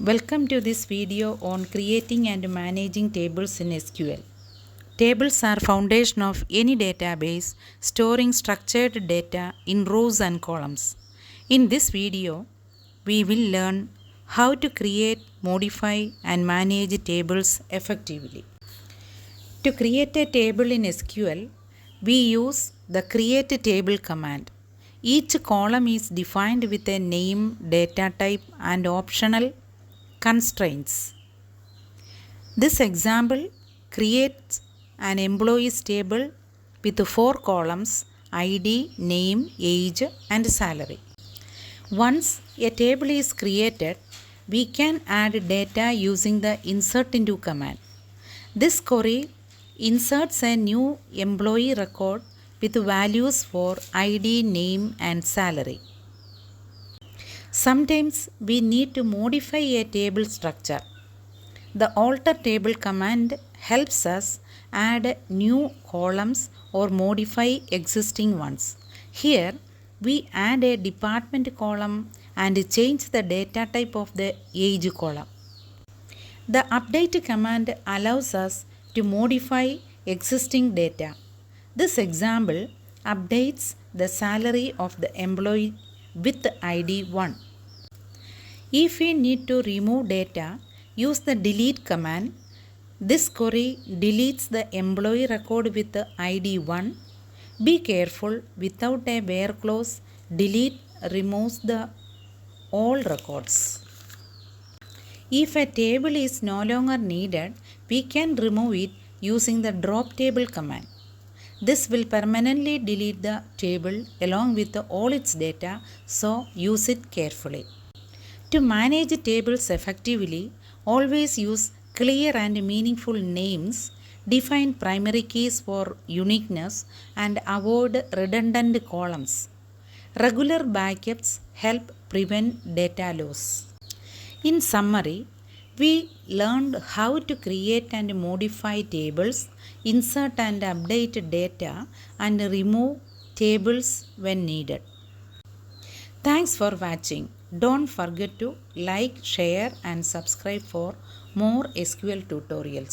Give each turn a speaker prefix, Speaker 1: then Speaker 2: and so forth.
Speaker 1: Welcome to this video on creating and managing tables in SQL. Tables are foundation of any database storing structured data in rows and columns. In this video, we will learn how to create, modify and manage tables effectively. To create a table in SQL, we use the create table command. Each column is defined with a name, data type and optional constraints. This example creates an employees table with 4 columns: ID, name, age and salary. Once a table is created, we can add data using the insert into command. This query inserts a new employee record with values for ID, name and salary. Sometimes we need to modify a table structure. The alter table command helps us add new columns or modify existing ones. Here we add a department column and change the data type of the age column. The update command allows us to modify existing data. This example updates the salary of the employee with ID 1. If we need to remove data, use the delete command. This query deletes the employee record with the ID 1. Be careful, without a where clause, delete removes the all records. If a table is no longer needed, we can remove it using the drop table command. This will permanently delete the table along with all its data, so use it carefully. To manage tables effectively, always use clear and meaningful names, define primary keys for uniqueness, and avoid redundant columns. Regular backups help prevent data loss. In summary, we learned how to create and modify tables, insert and update data, and remove tables when needed. Thanks for watching. Don't forget to like, share, and subscribe for more SQL tutorials.